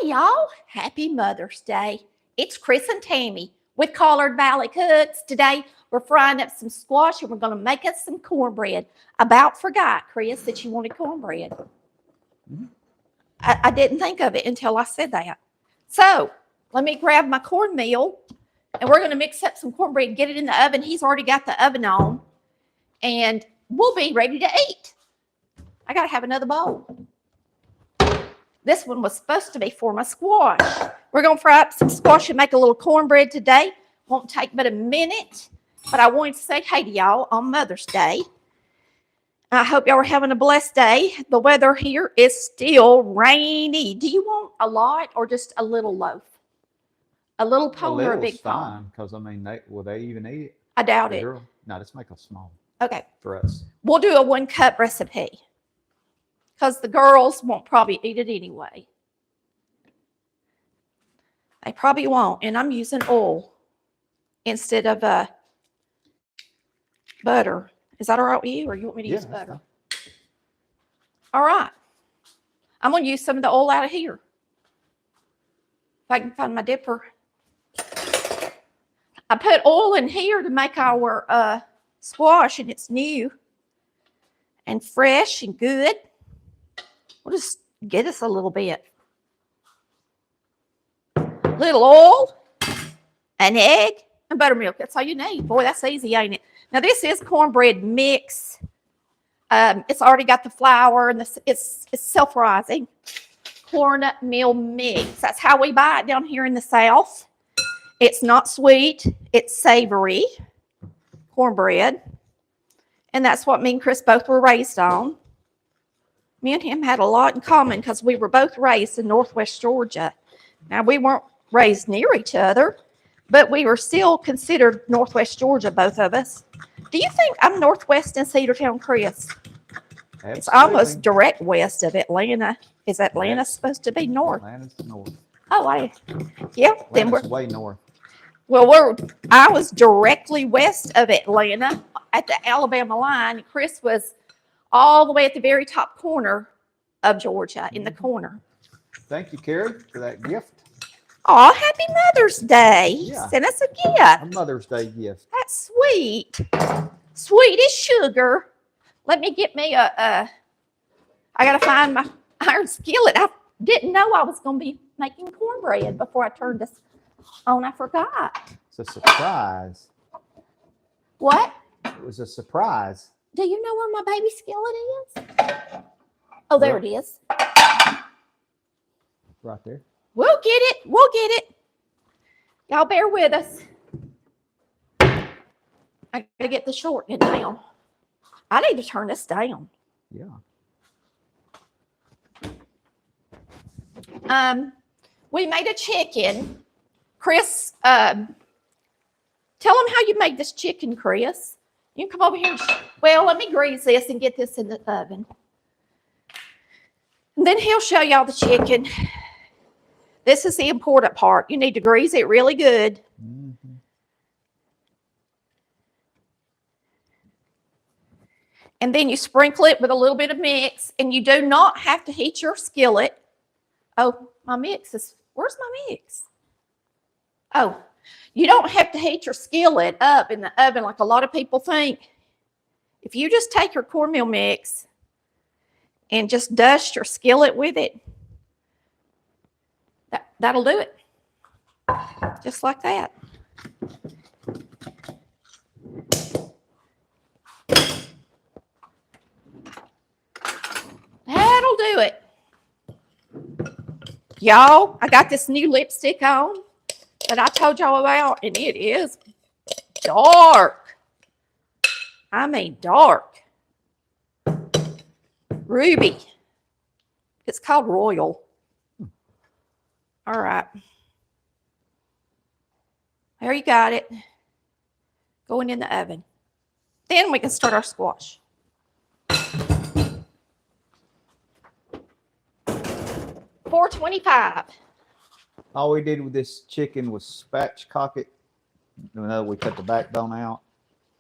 Hey y'all, happy Mother's Day. It's Chris and Tammy with Collard Valley Cooks. Today we're frying up some squash and we're going to make us some cornbread. About forgot, Chris, that you wanted cornbread. I didn't think of it until I said that. So let me grab my cornmeal and we're going to mix up some cornbread and get it in the oven. He's already got the oven on and we'll be ready to eat. I got to have another bowl. This one was supposed to be for my squash. We're going to fry up some squash and make a little cornbread today. Won't take but a minute, but I wanted to say hey to y'all on Mother's Day. I hope y'all are having a blessed day. The weather here is still rainy. Do you want a lot or just a little loaf? A little pone or a big pone? Fine, because I mean, will they even eat it? I doubt it. No, let's make a small. Okay. For us. We'll do a 1-cup recipe. Because the girls won't probably eat it anyway. They probably won't. And I'm using oil instead of butter. Is that all right with you? Or you want me to use butter? All right. I'm going to use some of the oil out of here. If I can find my dipper. I put oil in here to make our squash, and it's new and fresh and good. We'll just get us a little bit. Little oil, an egg, and buttermilk. That's all you need. Boy, that's easy, ain't it? Now, this is cornbread mix. It's already got the flour, and it's self-rising. Cornmeal mix. That's how we buy it down here in the South. It's not sweet. It's savory cornbread. And that's what me and Chris both were raised on. Me and him had a lot in common because we were both raised in Northwest Georgia. Now, we weren't raised near each other, but we were still considered Northwest Georgia, both of us. Do you think I'm Northwest in Cedartown, Chris? Absolutely. It's almost direct west of Atlanta. Is Atlanta supposed to be north? Atlanta's north. Oh, yeah. Then we're way north. Well, I was directly west of Atlanta at the Alabama line. Chris was all the way at the very top corner of Georgia, in the corner. Thank you, Carrie, for that gift. Oh, happy Mother's Day. Yeah. Send us a gift. A Mother's Day gift. That's sweet. Sweet as sugar. Let me get me I got to find my iron skillet. I didn't know I was going to be making cornbread before I turned this on. I forgot. It's a surprise. What? It was a surprise. Do you know where my baby skillet is? Oh, there it is. Right there. We'll get it. We'll get it. Y'all bear with us. I got to get the shortening down. I need to turn this down. Yeah. We made a chicken. Chris, tell them how you made this chicken, Chris. You can come over here and well, let me grease this and get this in the oven. And then he'll show y'all the chicken. This is the important part. You need to grease it really good. Mm-hmm. And then you sprinkle it with a little bit of mix. And you do not have to heat your skillet. Oh, my mix is, where's my mix? Oh, you don't have to heat your skillet up in the oven like a lot of people think. If you just take your cornmeal mix and just dust your skillet with it, that'll do it. Just like that. That'll do it. Y'all, I got this new lipstick on that I told y'all about, and it is dark. I mean dark. Ruby. It's called Royal. All right. There you got it. Going in the oven. Then we can start our squash. $4.25. All we did with this chicken was spatchcock it. We cut the backbone out.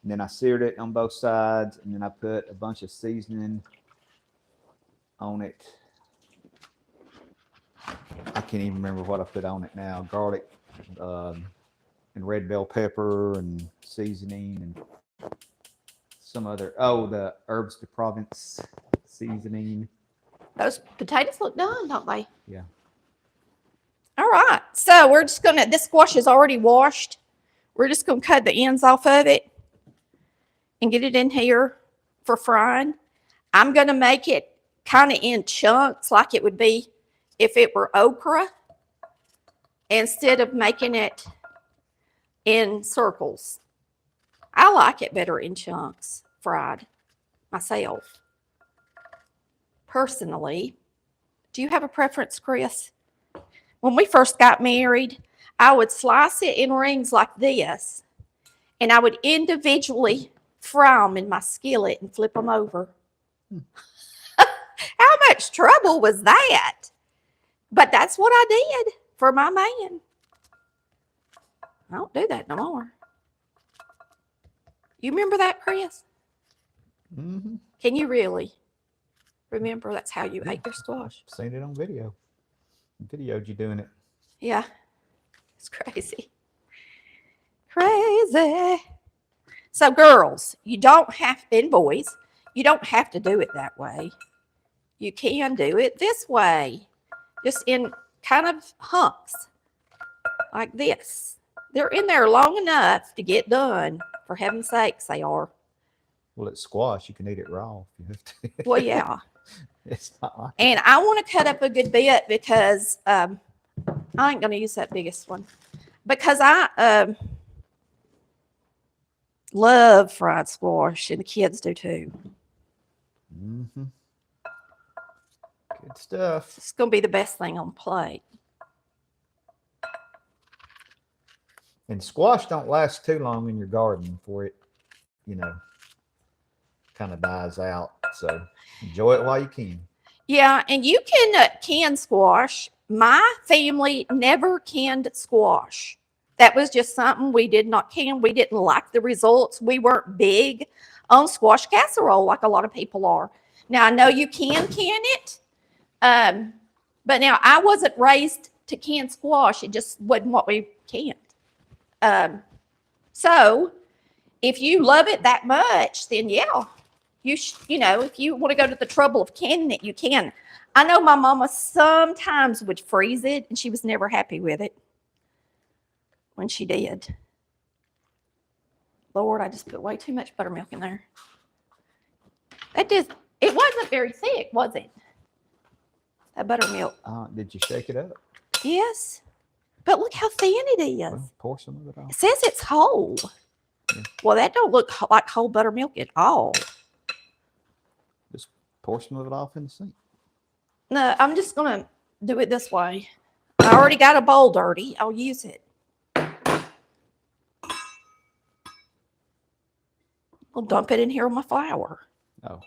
And then I seared it on both sides. And then I put a bunch of seasoning on it. I can't even remember what I put on it now. Garlic and red bell pepper and seasoning and some other, the herbs de Provence seasoning. Those potatoes look done, don't they? Yeah. All right. So we're just going to, this squash is already washed. We're just going to cut the ends off of it and get it in here for frying. I'm going to make it kind of in chunks like it would be if it were okra, instead of making it in circles. I like it better in chunks, fried, myself. Personally. Do you have a preference, Chris? When we first got married, I would slice it in rings like this, and I would individually fry them in my skillet and flip them over. How much trouble was that? But that's what I did for my man. I don't do that no more. You remember that, Chris? Mm-hmm. Can you really remember that's how you ate your squash? I've seen it on video. I videoed you doing it. Yeah. It's crazy. Crazy. So girls, you don't have, and boys, you don't have to do it that way. You can do it this way. Just in kind of hunks. Like this. They're in there long enough to get done. For heaven's sakes, they are. Well, it's squash. You can eat it raw if you have to. Well, yeah. It's not like And I want to cut up a good bit because I ain't going to use that biggest one. Because I love fried squash, and the kids do too. Mm-hmm. Good stuff. It's going to be the best thing on the plate. And squash don't last too long in your garden before it, kind of dies out. So enjoy it while you can. Yeah, and you can can squash. My family never canned squash. That was just something we did not can. We didn't like the results. We weren't big on squash casserole like a lot of people are. Now, I know you can it, but now I wasn't raised to can squash. It just wasn't what we canned. So if you love it that much, then yeah, if you want to go to the trouble of canning it, you can. I know my mama sometimes would freeze it, and she was never happy with it when she did. Lord, I just put way too much buttermilk in there. It wasn't very thick, was it? That buttermilk. Did you shake it up? Yes. But look how thin it is. Well, pour some of it off. It says it's whole. Yeah. Well, that don't look like whole buttermilk at all. Just pour some of it off in the sink. No, I'm just going to do it this way. I already got a bowl dirty. I'll use it. I'll dump it in here with my flour. Oh,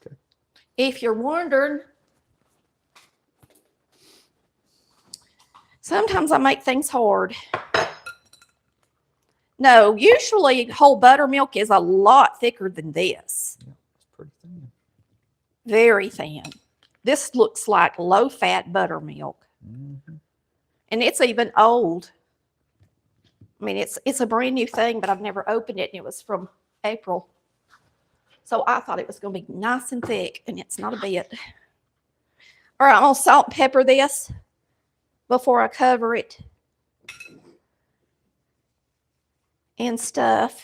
okay. If you're wondering, sometimes I make things hard. No, usually whole buttermilk is a lot thicker than this. Yeah, it's pretty thin. Very thin. This looks like low-fat buttermilk. Mm-hmm. And it's even old. I mean, it's a brand new thing, but I've never opened it, and it was from April. So I thought it was going to be nice and thick, and it's not a bit. All right, I'm going to salt and pepper this before I cover it and stuff.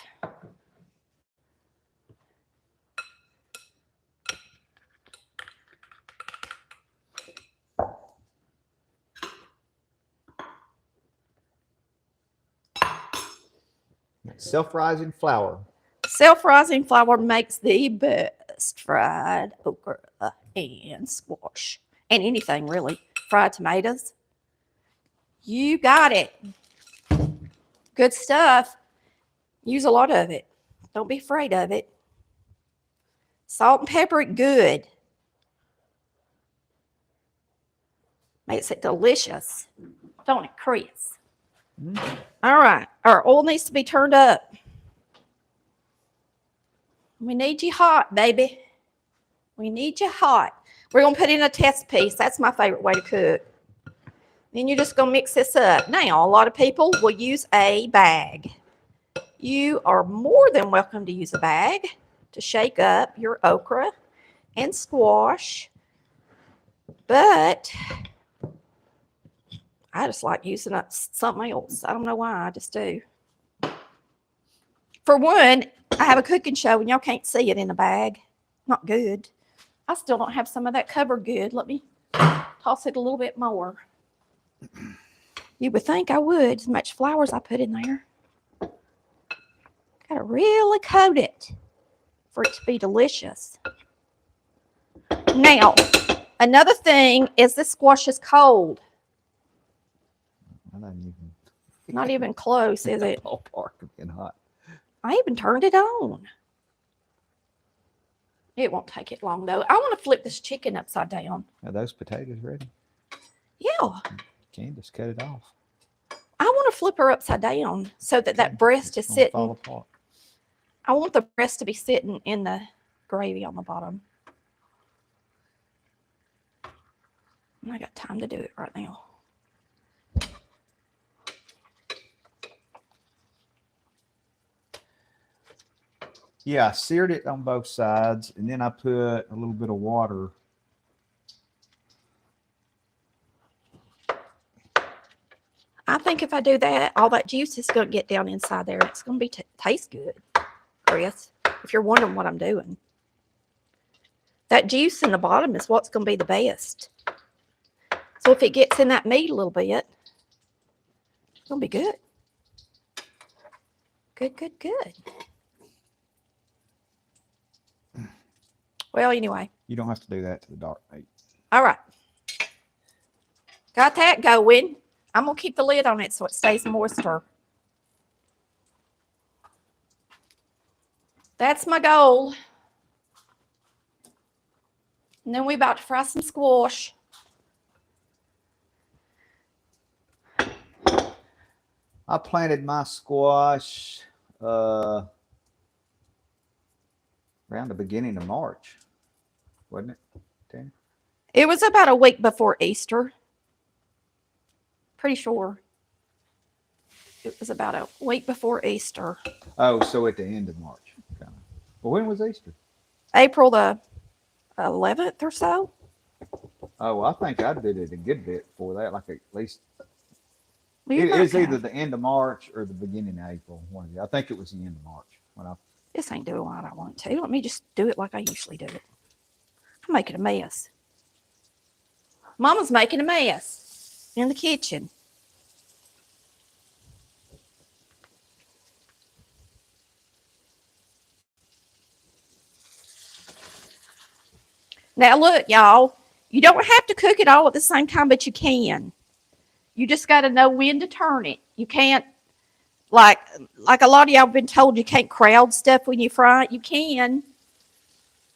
Self-rising flour. Self-rising flour makes the best fried okra and squash and anything really. Fried tomatoes. You got it. Good stuff. Use a lot of it. Don't be afraid of it. Salt and pepper it good. Makes it delicious. Don't it, Chris? Mm-hmm. All right. Our oil needs to be turned up. We need you hot, baby. We need you hot. We're going to put in a test piece. That's my favorite way to cook. Then you're just going to mix this up. Now, a lot of people will use a bag. You are more than welcome to use a bag to shake up your okra and squash. But I just like using up something else. I don't know why, I just do. For one, I have a cooking show and y'all can't see it in a bag. Not good. I still don't have some of that covered good. Let me toss it a little bit more. You would think I would, as much flour as I put in there. Gotta really coat it for it to be delicious. Now, another thing is this squash is cold. Not even close, is it? Ballpark of being hot. I even turned it on. It won't take it long, though. I want to flip this chicken upside down. Are those potatoes ready? Yeah. Candace, cut it off. I want to flip her upside down so that that breast is sitting. Fall apart. I want the breast to be sitting in the gravy on the bottom. I got time to do it right now. Yeah, I seared it on both sides, and then I put a little bit of water. I think if I do that, all that juice is going to get down inside there. It's going to be taste good, Chris, if you're wondering what I'm doing. That juice in the bottom is what's going to be the best. So if it gets in that meat a little bit, it's going to be good. Good, good, good. Well, anyway. You don't have to do that to the dark meat. All right. Got that going. I'm going to keep the lid on it so it stays moister. That's my goal. And then we're about to fry some squash. I planted my squash around the beginning of March, wasn't it, Tammy? It was about a week before Easter. Pretty sure. It was about a week before Easter. Oh, so at the end of March. Okay. Well, when was Easter? April the 11th or so. Oh, I think I did it a good bit before that, like at least. Well, It's either the end of March or the beginning of April. I think it was the end of March when I. This ain't doing what I want to. Let me just do it like I usually do it. I'm making a mess. Mama's making a mess in the kitchen. Now look, y'all, you don't have to cook it all at the same time, but you can. You just got to know when to turn it. You can't, like a lot of y'all have been told you can't crowd stuff when you fry it. You can.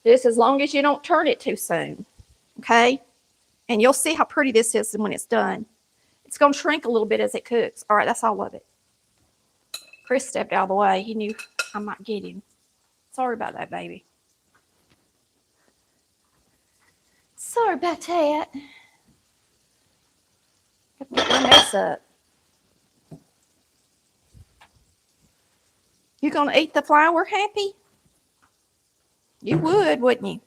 Just as long as you don't turn it too soon. Okay? And you'll see how pretty this is when it's done. It's going to shrink a little bit as it cooks. All right, that's all of it. Chris stepped out of the way. He knew I might get him. Sorry about that, baby. Sorry about that. Got my mess up. You gonna eat the flour, Happy? You would, wouldn't you?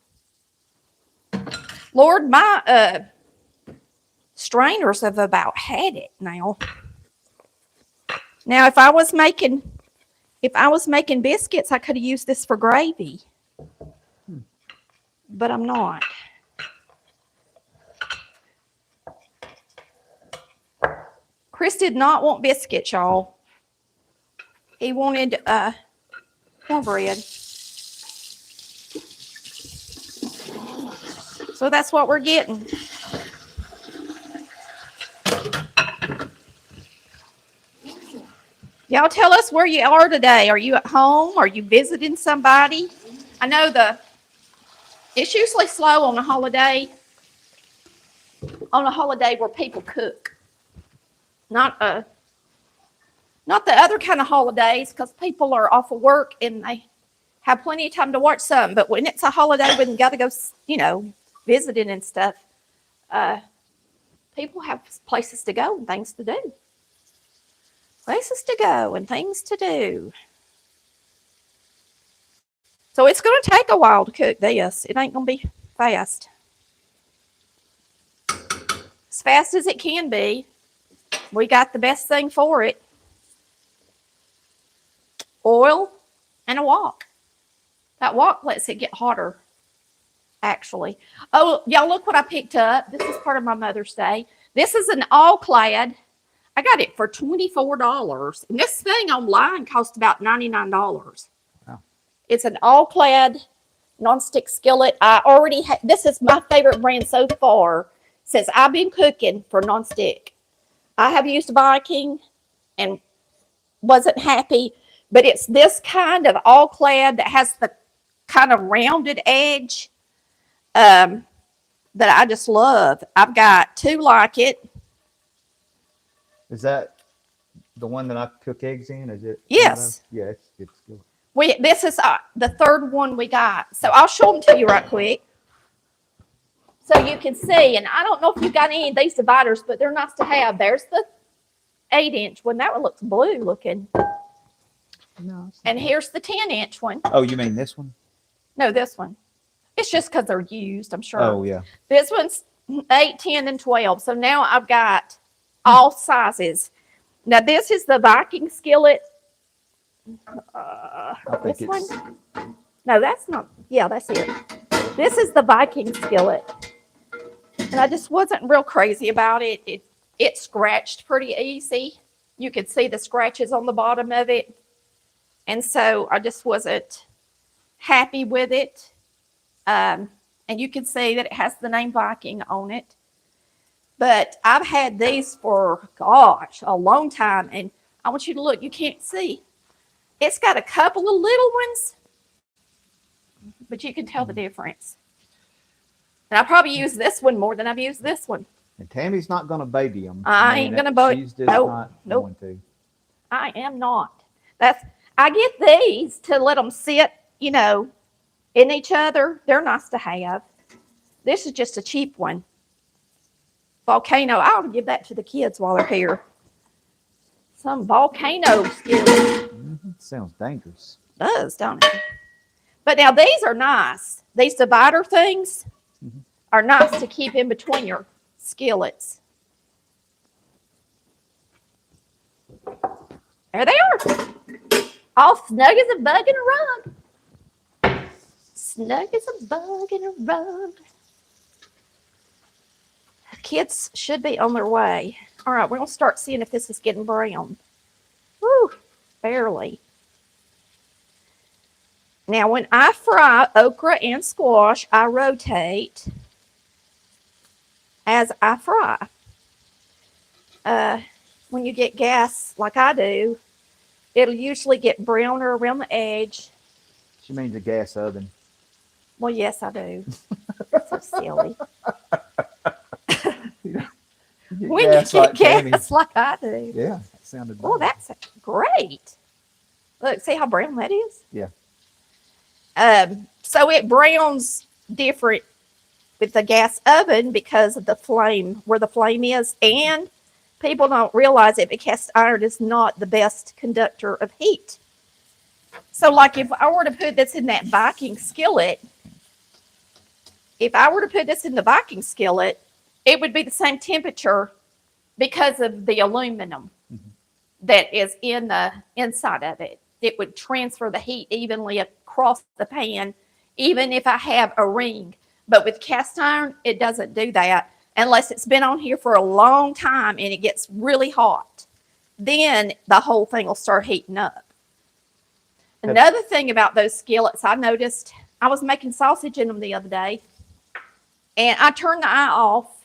Lord, my strainers have about had it now. Now, if I was making biscuits, I could have used this for gravy. But I'm not. Chris did not want biscuits, y'all. He wanted cornbread. So that's what we're getting. Y'all tell us where you are today. Are you at home? Are you visiting somebody? I know it's usually slow on a holiday. On a holiday where people cook. Not the other kind of holidays, because people are off of work and they have plenty of time to watch some. But when it's a holiday when you got to go, visiting and stuff, People have places to go and things to do. Places to go and things to do. So it's going to take a while to cook this. It ain't going to be fast. As fast as it can be. We got the best thing for it. Oil and a wok. That wok lets it get hotter, actually. Oh, y'all, look what I picked up. This is part of my Mother's Day. This is an All-Clad. I got it for $24. And this thing online cost about $99. Wow. It's an All-Clad nonstick skillet. I already had, this is my favorite brand so far since I've been cooking for nonstick. I have used Viking and wasn't happy, but it's this kind of All-Clad that has the kind of rounded edge that I just love. I've got two like it. Is that the one that I cook eggs in? Is it? Yes. Yeah, it's good. This is the third one we got. So I'll show them to you right quick. So you can see, and I don't know if you've got any of these dividers, but they're nice to have. There's the 8-inch one. That one looks blue looking. No. And here's the 10-inch one. Oh, you mean this one? No, this one. It's just because they're used, I'm sure. Oh, yeah. This one's 8, 10, and 12. So now I've got all sizes. Now this is the Viking skillet. This one? No, that's not. Yeah, that's it. This is the Viking skillet. And I just wasn't real crazy about it. It scratched pretty easy. You could see the scratches on the bottom of it. And so I just wasn't happy with it. And you can see that it has the name Viking on it. But I've had these for, gosh, a long time. And I want you to look. You can't see. It's got a couple of little ones. But you can tell the difference. And I probably use this one more than I've used this one. And Tammy's not going to baby them. I ain't going to baby. She's just not going to. I am not. I get these to let them sit, you know, in each other. They're nice to have. This is just a cheap one. Volcano. I ought to give that to the kids while they're here. Some volcano skillet. Sounds dangerous. Does, don't it? But now these are nice. These divider things are nice to keep in between your skillets. There they are. All snug as a bug in a rug. Snug as a bug in a rug. Kids should be on their way. All right, we're going to start seeing if this is getting brown. Woo, barely. Now, when I fry okra and squash, I rotate as I fry. When you get gas like I do, it'll usually get browner around the edge. She means a gas oven. Well, yes, I do. So silly. When you get gas like I do. Yeah, that sounded Oh, that's great. Look, see how brown that is? Yeah. So it browns different with the gas oven because of the flame, where the flame is. And people don't realize it, but cast iron is not the best conductor of heat. So like if I were to put this in that Viking skillet, if I were to put this in the Viking skillet, it would be the same temperature because of the aluminum that is in the inside of it. It would transfer the heat evenly across the pan, even if I have a ring. But with cast iron, it doesn't do that unless it's been on here for a long time and it gets really hot. Then the whole thing will start heating up. Another thing about those skillets, I noticed, I was making sausage in them the other day, and I turned the eye off.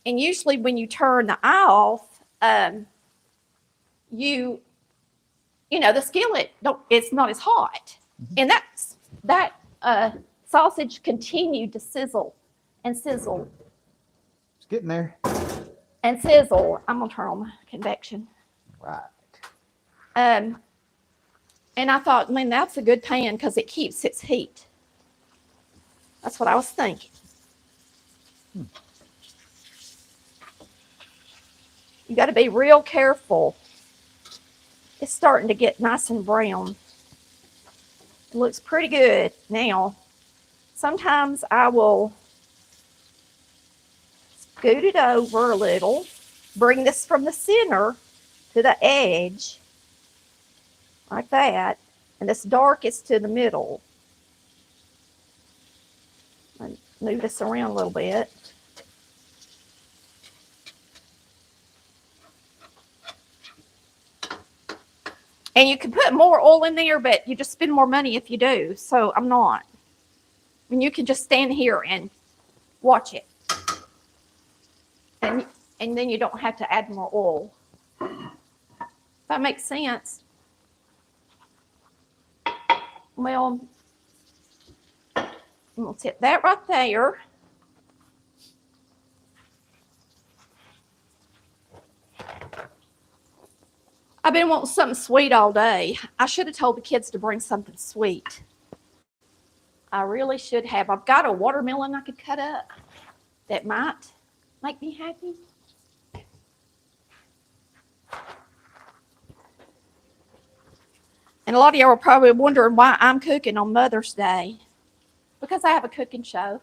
And usually when you turn the eye off, you know, the skillet, it's not as hot. And that sausage continued to sizzle and sizzle. It's getting there. And sizzle. I'm going to turn on my convection. Right. And I thought, man, that's a good pan because it keeps its heat. That's what I was thinking. You got to be real careful. It's starting to get nice and brown. It looks pretty good now. Sometimes I will scoot it over a little, bring this from the center to the edge, like that, and this darkest to the middle. And move this around a little bit. And you can put more oil in there, but you just spend more money if you do. So I'm not. I mean, you can just stand here and watch it. And then you don't have to add more oil. That makes sense. Well, I'm going to set that right there. I've been wanting something sweet all day. I should have told the kids to bring something sweet. I really should have. I've got a watermelon I could cut up that might make me happy. And a lot of y'all are probably wondering why I'm cooking on Mother's Day. Because I have a cooking show.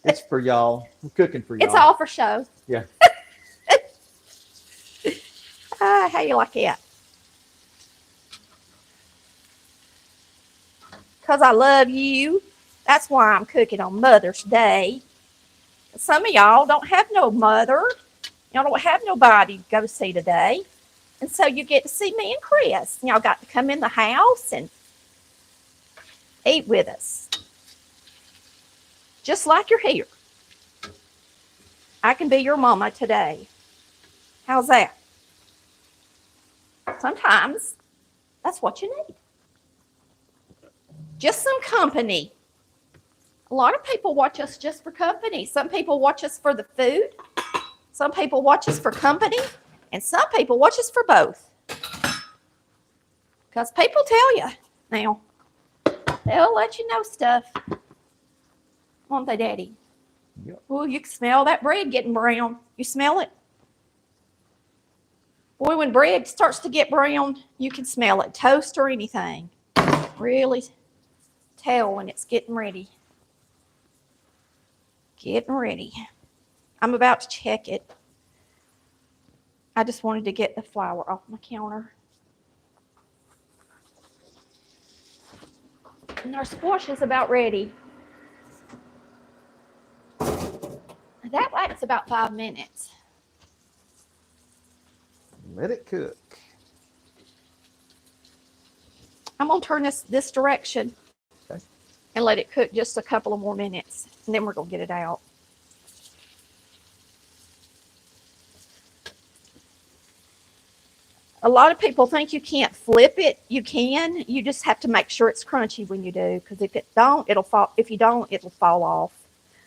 It's for y'all. I'm cooking for y'all. It's all for show. Yeah. How you like it? Because I love you. That's why I'm cooking on Mother's Day. Some of y'all don't have no mother. Y'all don't have nobody to go see today. And so you get to see me and Chris. Y'all got to come in the house and eat with us. Just like you're here. I can be your mama today. How's that? Sometimes that's what you need. Just some company. A lot of people watch us just for company. Some people watch us for the food. Some people watch us for company. And some people watch us for both. Because people tell you now. They'll let you know stuff. Won't they, Daddy? Yep. Oh, you can smell that bread getting brown. You smell it? Boy, when bread starts to get brown, you can smell it. Toast or anything. Really tell when it's getting ready. Getting ready. I'm about to check it. I just wanted to get the flour off my counter. And our squash is about ready. That lasts about 5 minutes. Let it cook. I'm going to turn this direction. Okay. And let it cook just a couple of more minutes. And then we're going to get it out. A lot of people think you can't flip it. You can. You just have to make sure it's crunchy when you do. Because if it don't, it'll fall. If you don't, it'll fall off.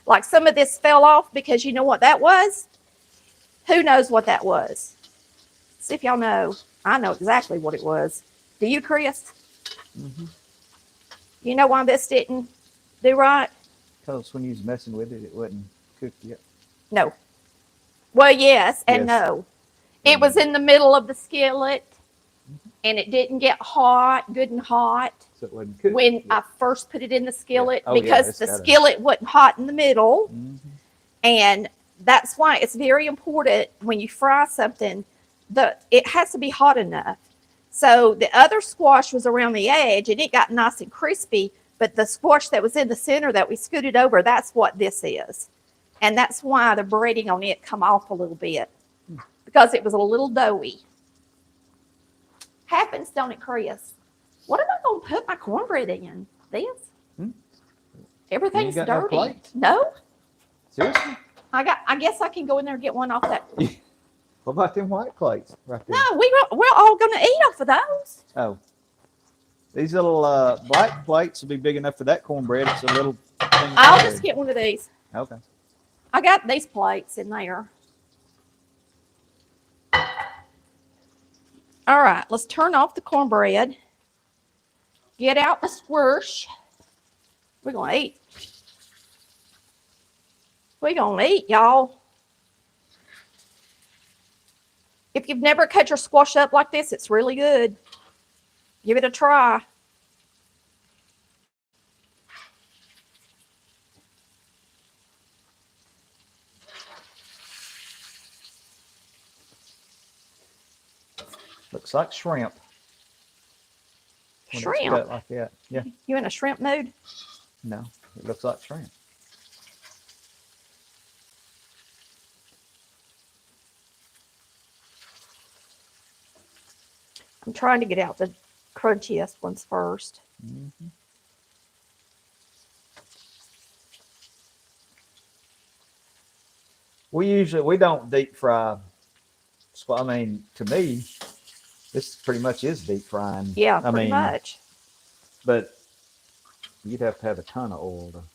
Like some of this fell off because you know what that was? Who knows what that was? See if y'all know. I know exactly what it was. Do you, Chris? Mm-hmm. You know why this didn't do right? Because when you was messing with it, it wasn't cooked yet. No. Well, yes and Yes. no. It was in the middle of the skillet, and it didn't get hot, good and hot, So it wasn't cooked when yet. I first put it in the skillet, Oh, yeah, because it's the gotta- skillet wasn't hot in the middle. Mm-hmm. And that's why it's very important when you fry something, it has to be hot enough. So the other squash was around the edge, and it got nice and crispy, but the squash that was in the center that we scooted over, that's what this is. And that's why the breading on it come off a little bit, because it was a little doughy. Happens, don't it, Chris? What am I going to put my cornbread in? This? Everything's You ain't got no dirty. plate? No? Seriously? I guess I can go in there and get one off that. What about them white plates right there? No, we're all going to eat off of those. Oh. These little black plates will be big enough for that cornbread. It's a little thing. I'll cornbread. just get one of these. Okay. I got these plates in there. All right, let's turn off the cornbread. Get out the squish. We're going to eat. We're going to eat, y'all. If you've never cut your squash up like this, it's really good. Give it a try. Looks like shrimp. When it's Shrimp? cut like that. Yeah. You in a shrimp mood? No, it looks like shrimp. I'm trying to get out the crunchiest ones first. Mm-hmm. We don't deep fry. So, I mean, to me, this pretty much is deep frying. Yeah, I pretty mean, much. But you'd have to have a ton of oil.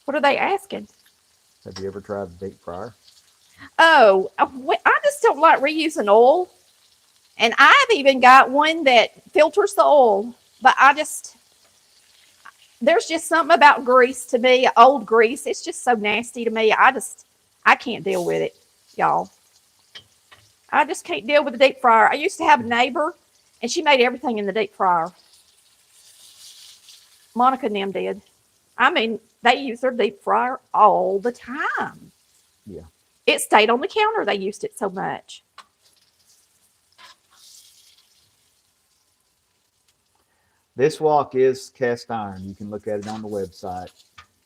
What are they asking? Have you ever tried the deep fryer? Oh, I just don't like reusing oil. And I've even got one that filters the oil. But there's just something about grease to me, old grease. It's just so nasty to me. I can't deal with it, y'all. I just can't deal with the deep fryer. I used to have a neighbor, and she made everything in the deep fryer. Monica and them did. I mean, they use their deep fryer all the time. Yeah. It stayed on the counter. They used it so much. This wok is cast iron. You can look at it on the website.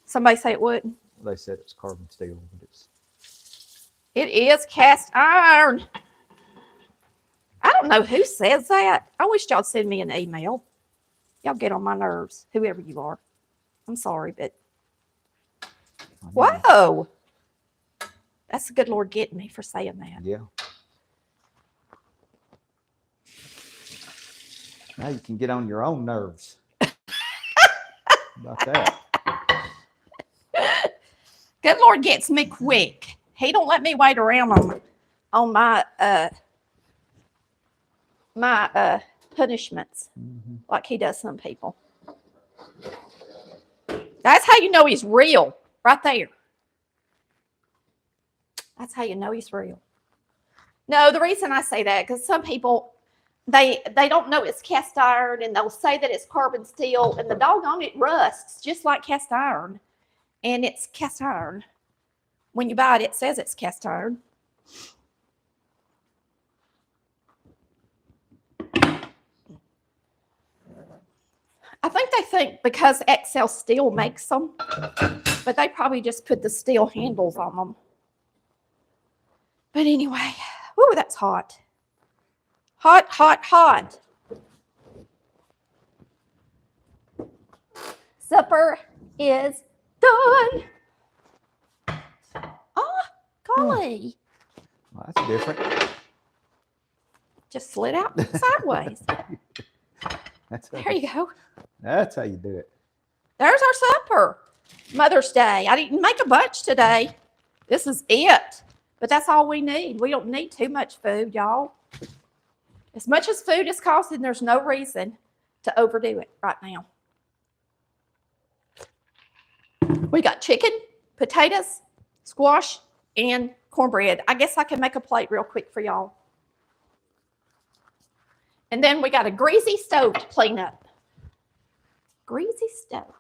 Somebody say it wouldn't. They said it's carbon steel, but It is cast iron. I don't know who says that. I wish y'all send me an email. Y'all get on my nerves, whoever you are. I'm sorry, but whoa. That's the good Lord getting me for saying that. Yeah. Now you can get on your own nerves. About that. Good Lord gets me quick. He don't let me wait around on my punishments like he does some people. That's how you know he's real, right there. That's how you know he's real. No, the reason I say that, because some people, they don't know it's cast iron, and they'll say that it's carbon steel, and the doggone it rusts just like cast iron. And it's cast iron. When you buy it, it says it's cast iron. I think because XL Steel makes them, but they probably just put the steel handles on them. But anyway, ooh, that's hot. Hot, hot, hot. Supper is done. Oh, golly. Well, that's different. Just slid out sideways. There you go. That's how you do it. There's our supper. Mother's Day. I didn't make a bunch today. This is it. But that's all we need. We don't need too much food, y'all. As much as food is costing, there's no reason to overdo it right now. We got chicken, potatoes, squash, and cornbread. I guess I can make a plate real quick for y'all. And then we got a greasy stove to clean up. Greasy stove.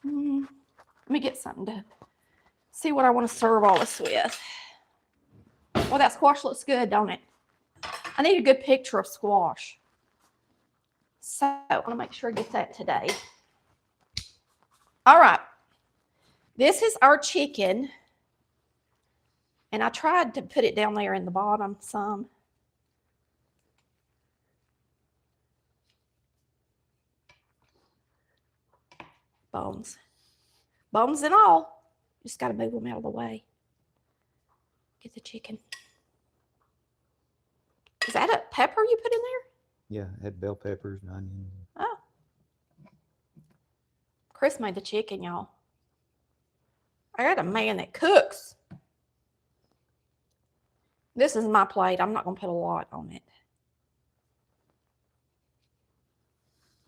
Let me get something to see what I want to serve all this with. Well, that squash looks good, don't it? I need a good picture of squash. So I want to make sure I get that today. All right. This is our chicken. And I tried to put it down there in the bottom some. Bones. Bones and all. Just got to move them out of the way. Get the chicken. Is that a pepper you put in there? Yeah, it had bell peppers and onions. Oh. Chris made the chicken, y'all. I got a man that cooks. This is my plate. I'm not going to put a lot on it.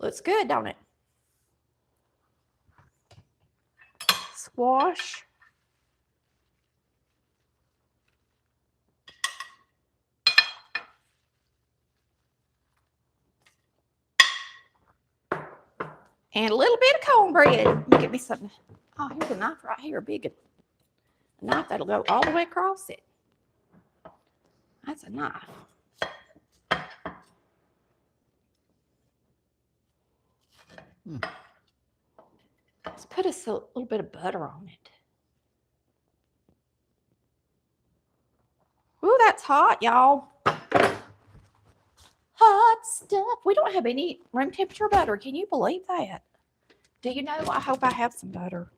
Looks good, don't it? Squash. And a little bit of cornbread. Let me get me something. Oh, here's a knife right here, a big one. A knife that'll go all the way across it. That's a knife. Let's put a little bit of butter on it. Ooh, that's hot, y'all. Hot stuff. We don't have any room temperature butter. Can you believe that? Do you know? I hope I have some butter.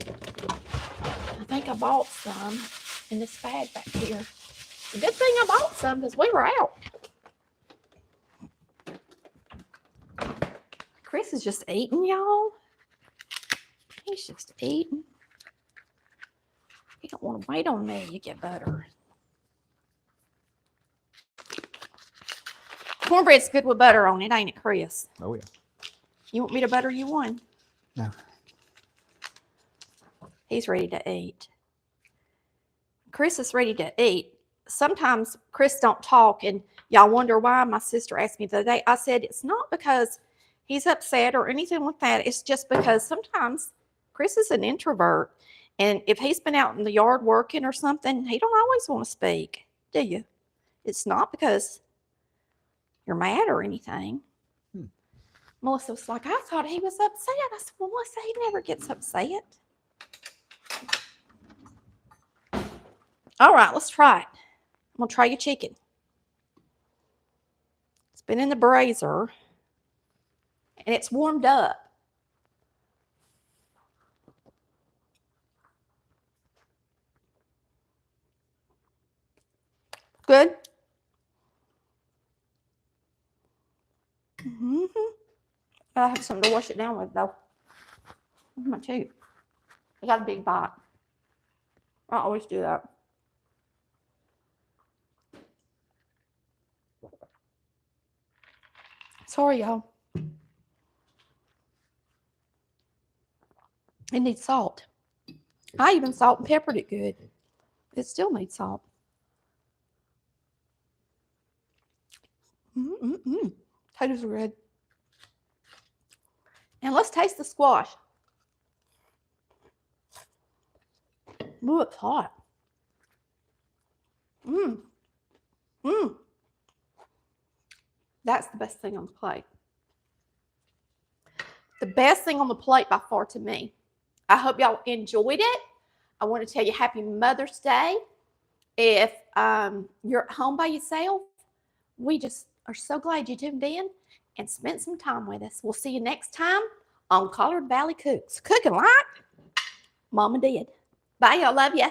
I think I bought some in this bag back here. The good thing I bought some because we were out. Chris is just eating, y'all. He's just eating. You don't want to wait on me. You get butter. Cornbread's good with butter on it, ain't it, Chris? Oh, yeah. You want me to butter you one? No. He's ready to eat. Chris is ready to eat. Sometimes Chris don't talk, and y'all wonder why. My sister asked me the other day. I said, it's not because he's upset or anything like that. It's just because sometimes Chris is an introvert. And if he's been out in the yard working or something, he don't always want to speak, do you? It's not because you're mad or anything. Melissa was like, I thought he was upset. I said, well, Melissa, he never gets upset. All right, let's try it. I'm going to try your chicken. It's been in the brazier, and it's warmed up. Good. I have something to wash it down with, though. Where's my tooth? I got a big bite. I always do that. Sorry, y'all. It needs salt. I even salt and peppered it good. It still needs salt. Potatoes are good. And let's taste the squash. Ooh, it's hot. That's the best thing on the plate. The best thing on the plate by far to me. I hope y'all enjoyed it. I want to tell you Happy Mother's Day. If you're at home by yourself, we just are so glad you tuned in and spent some time with us. We'll see you next time on Collard Valley Cooks. Cooking like Mama did. Bye, y'all. Love ya.